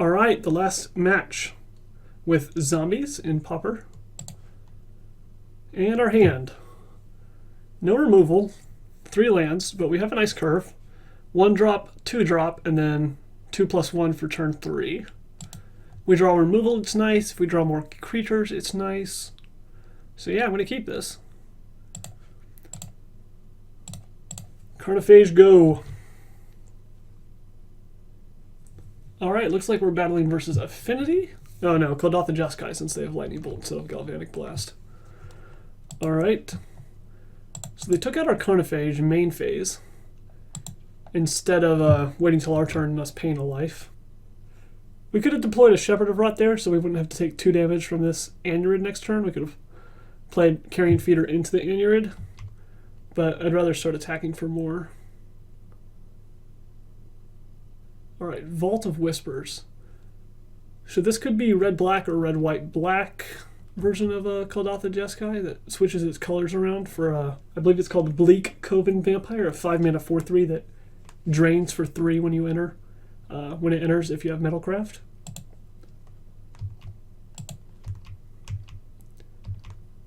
Alright, the last match with zombies in Pauper. And our hand. No removal, 3 lands, but we have a nice curve. 1 drop, 2 drop, and then 2+1 for turn 3. We draw removal, it's nice. If we draw more creatures, it's nice. So yeah, I'm going to keep this. Carnophage, go! Alright, looks like we're battling versus Affinity. Oh no, Kodotha Jeskai, since they have Lightning Bolt instead of Galvanic Blast. Alright. So they took out our Carnophage in main phase, instead of waiting till our turn and us paying a life. We could have deployed a Shepherd of Rot there, so we wouldn't have to take 2 damage from this Anurid next turn. We could have played Carrion Feeder into the Anurid, but I'd rather start attacking for more. Alright, Vault of Whispers. So this could be red-black or red-white-black version of a Kodotha Jeskai that switches its colors around for, I believe it's called Bleak Coven Vampire, a 5-mana 4/3 that drains for 3 when you enter, when it enters if you have Metalcraft.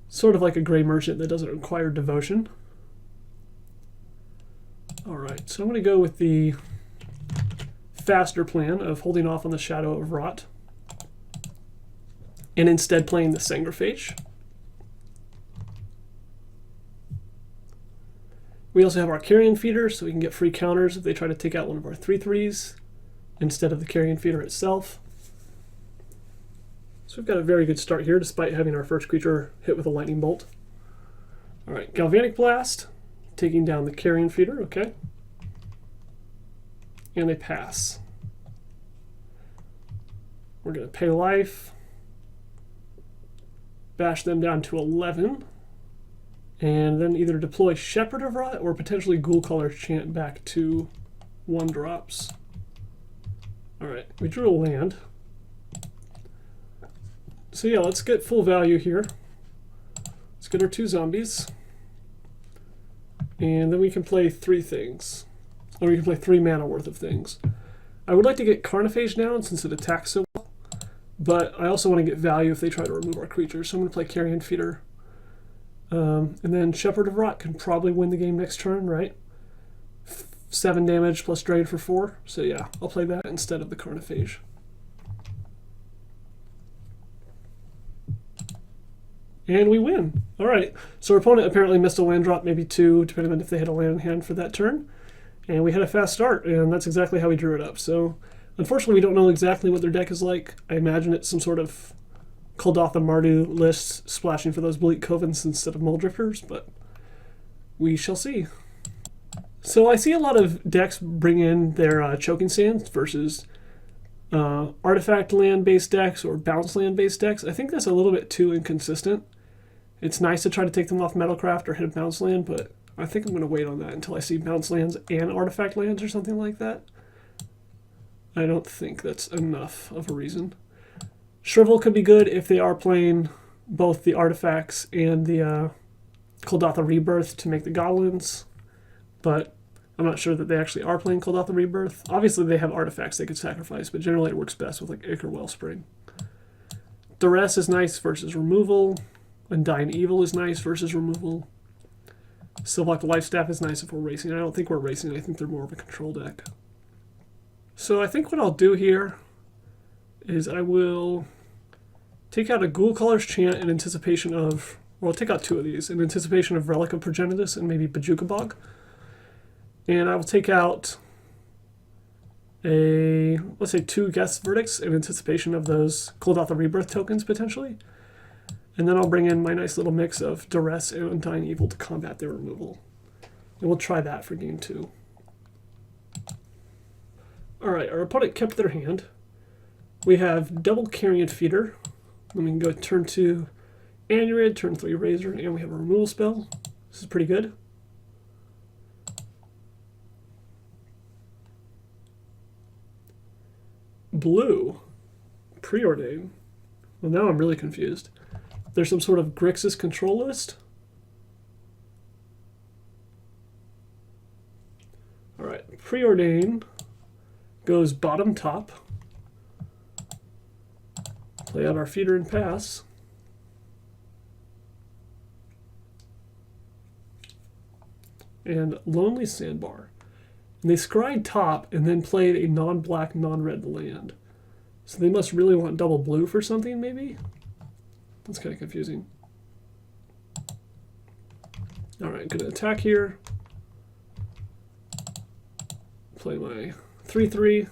Sort of like a Grey Merchant that doesn't require Devotion. Alright, so I'm going to go with the faster plan of holding off on the Shadow of Rot and instead playing the Sangrophage. We also have our Carrion Feeder, so we can get free counters if they try to take out one of our 3/3s instead of the Carrion Feeder itself. So we've got a very good start here despite having our first creature hit with a Lightning Bolt. Alright, Galvanic Blast, taking down the Carrion Feeder, okay. And they pass. We're going to pay life, bash them down to 11, and then either deploy Shepherd of Rot or potentially Ghoulcaller's Chant back to 1 drops. Alright, we drew a land. So yeah, let's get full value here. Let's get our 2 zombies. And then we can play 3 things. Or we can play 3 mana worth of things. I would like to get Carnophage down since it attacks so well, but I also want to get value if they try to remove our creatures, so I'm going to play Carrion Feeder. And then Shepherd of Rot can probably win the game next turn, right? 7 damage plus Drain for 4, so yeah, I'll play that instead of the Carnophage. And we win. Alright, so our opponent apparently missed a land drop, maybe 2, depending on if they had a land in hand for that turn. And we had a fast start, and that's exactly how we drew it up. So, unfortunately, we don't know exactly what their deck is like. I imagine it's some sort of Kodotha Mardu list splashing for those Bleak Covens instead of Muldrifters, but we shall see. So I see a lot of decks bring in their Choking Sands versus artifact land-based decks or bounce land-based decks. I think that's a little bit too inconsistent. It's nice to try to take them off Metalcraft or hit a bounce land, but I think I'm going to wait on that until I see bounce lands and artifact lands or something like that. I don't think that's enough of a reason. Shrivel could be good if they are playing both the artifacts and the Kodotha Rebirth to make the goblins, but I'm not sure that they actually are playing Kodotha Rebirth. Obviously they have artifacts they could sacrifice, but generally it works best with like Ichor Wellspring. Duress is nice versus removal, Undying Evil is nice versus removal. Sylvok the Lifestaff is nice if we're racing. I don't think we're racing. I think they're more of a control deck. So I think what I'll do here is I will take out a Ghoulcaller's Chant in anticipation of, well, I'll take out 2 of these in anticipation of Relic of Progenitus and maybe Bajuka Bog. And I will take out let's say 2 Guest Verdicts in anticipation of those Kodotha Rebirth tokens potentially. And then I'll bring in my nice little mix of Duress and Undying Evil to combat their removal. And we'll try that for game 2. Alright, our opponent kept their hand. We have double Carrion Feeder. Then we can go turn 2 Anurid, turn 3 Razor, and we have a removal spell. This is pretty good. Blue. Preordain. Well, now I'm really confused. There's some sort of Grixis control list. Alright, Preordain goes bottom top. Play out our feeder and pass. And Lonely Sandbar. And they scryed top and then played a non-black, non-red land. So they must really want double blue for something, maybe? That's kind of confusing. Alright, gonna attack here. Play my 3/3.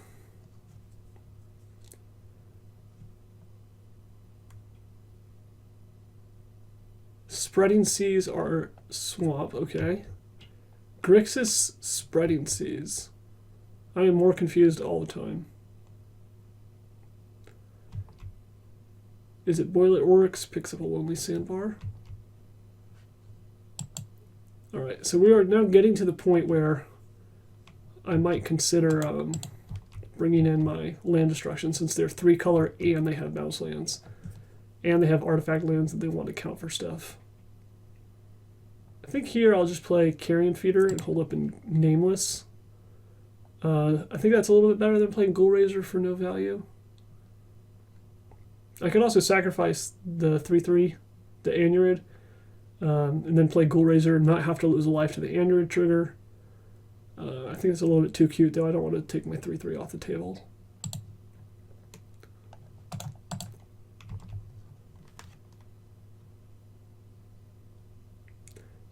Spreading Seas are swamp, okay. Grixis Spreading Seas. I am more confused all the time. Is it Boiler Oryx picks up a Lonely Sandbar? Alright, so we are now getting to the point where I might consider bringing in my land destruction, since they're 3-color and they have mouse lands. And they have artifact lands that they want to count for stuff. I think here I'll just play Carrion Feeder and hold up in Nameless. I think that's a little bit better than playing Ghoul Raiser for no value. I could also sacrifice the 3/3, the Anurid, and then play Ghoul Raiser and not have to lose a life to the Anurid trigger. I think it's a little bit too cute, though. I don't want to take my 3/3 off the table.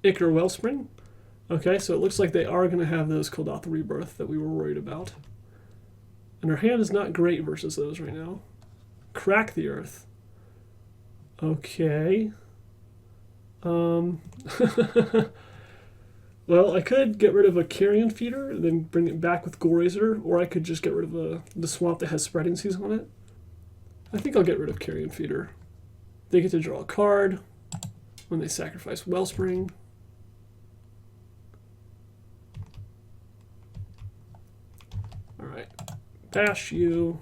Ichor Wellspring. Okay, so it looks like they are going to have those Koldath Rebirth that we were worried about. And our hand is not great versus those right now. Crack the Earth. Okay. Well, I could get rid of a Carrion Feeder and then bring it back with Ghoul Raiser, or I could just get rid of the swamp that has Spreading Seas on it. I think I'll get rid of Carrion Feeder. They get to draw a card when they sacrifice Wellspring. Alright. Bash you.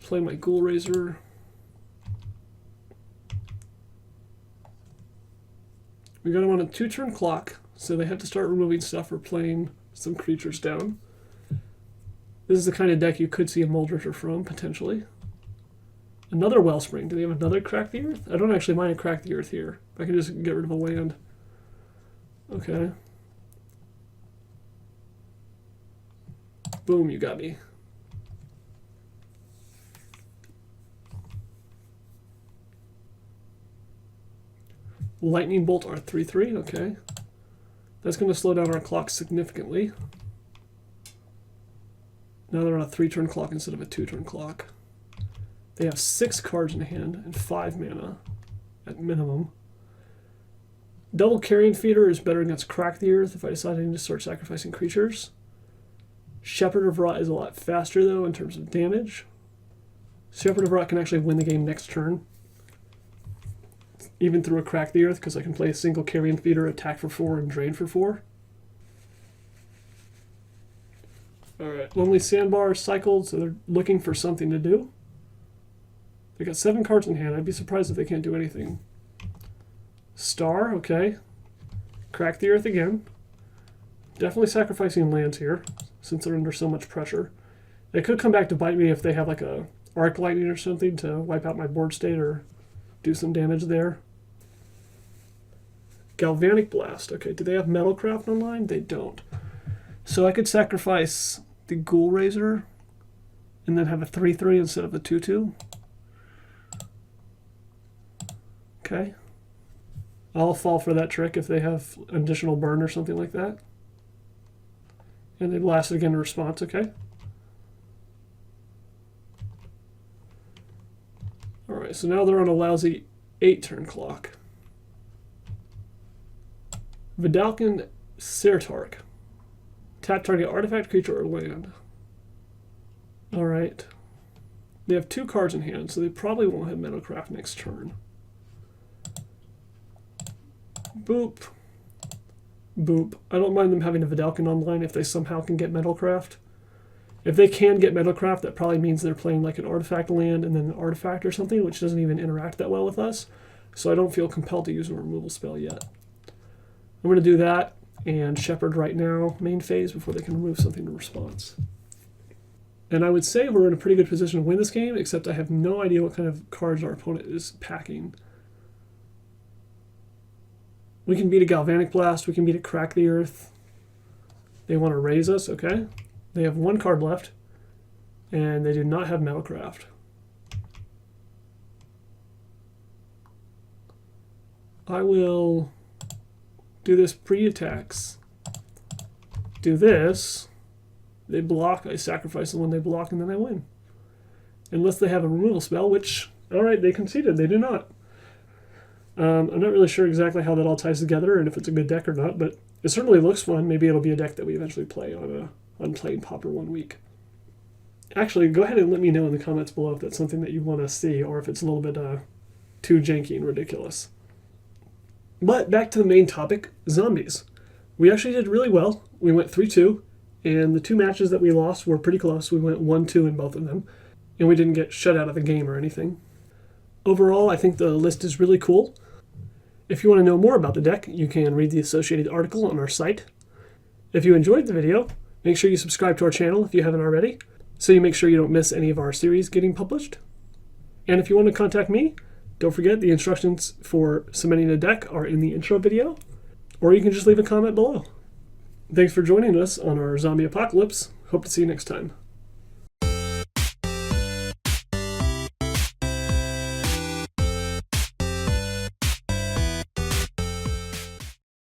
Play my Ghoul Raiser. We got them on a 2-turn clock, so they have to start removing stuff or playing some creatures down. This is the kind of deck you could see a Moldritcher from, potentially. Another Wellspring. Do they have another Crack the Earth? I don't actually mind a Crack the Earth here. I can just get rid of a land. Okay. Boom, you got me. Lightning Bolt are 3/3, okay. That's going to slow down our clock significantly. Now they're on a 3-turn clock instead of a 2-turn clock. They have 6 cards in hand and 5 mana at minimum. Double Carrion Feeder is better against Crack the Earth if I decide I need to start sacrificing creatures. Shepherd of Rot is a lot faster, though, in terms of damage. Shepherd of Rot can actually win the game next turn, even through a Crack the Earth, because I can play a single Carrion Feeder, attack for 4, and drain for 4. Alright, Lonely Sandbar cycled, so they're looking for something to do. They got 7 cards in hand. I'd be surprised if they can't do anything. Star, okay. Crack the Earth again. Definitely sacrificing lands here, since they're under so much pressure. They could come back to bite me if they have like a Arc Lightning or something to wipe out my board state or do some damage there. Galvanic Blast. Okay, do they have Metalcraft online? They don't. So I could sacrifice the Ghoul Raiser and then have a 3/3 instead of a 2/2. Okay. I'll fall for that trick if they have additional burn or something like that. And they blast it again in response, okay? Alright, so now they're on a lousy 8-turn clock. Vidalcan Sertark. Tap target artifact, creature, or land. Alright. They have 2 cards in hand, so they probably won't have Metalcraft next turn. Boop. Boop. I don't mind them having a Vidalcan online if they somehow can get Metalcraft. If they can get Metalcraft, that probably means they're playing like an artifact land and then an artifact or something, which doesn't even interact that well with us. So I don't feel compelled to use a removal spell yet. I'm going to do that, and Shepherd right now, main phase, before they can remove something in response. And I would say we're in a pretty good position to win this game, except I have no idea what kind of cards our opponent is packing. We can beat a Galvanic Blast. We can beat a Crack the Earth. They want to raise us, okay. They have one card left, and they do not have Metalcraft. I will do this pre-attacks. Do this. They block, I sacrifice the one they block, and then I win. Unless they have a removal spell, which, alright, they conceded. They do not. I'm not really sure exactly how that all ties together and if it's a good deck or not, but it certainly looks fun. Maybe it'll be a deck that we eventually play on playing Pauper one week. Actually, go ahead and let me know in the comments below if that's something that you want to see or if it's a little bit too janky and ridiculous. But back to the main topic, zombies. We actually did really well. We went 3-2, and the 2 matches that we lost were pretty close. We went 1-2 in both of them, and we didn't get shut out of the game or anything. Overall, I think the list is really cool. If you want to know more about the deck, you can read the associated article on our site. If you enjoyed the video, make sure you subscribe to our channel if you haven't already, so you make sure you don't miss any of our series getting published. And if you want to contact me, don't forget the instructions for submitting a deck are in the intro video, or you can just leave a comment below. Thanks for joining us on our zombie apocalypse. Hope to see you next time.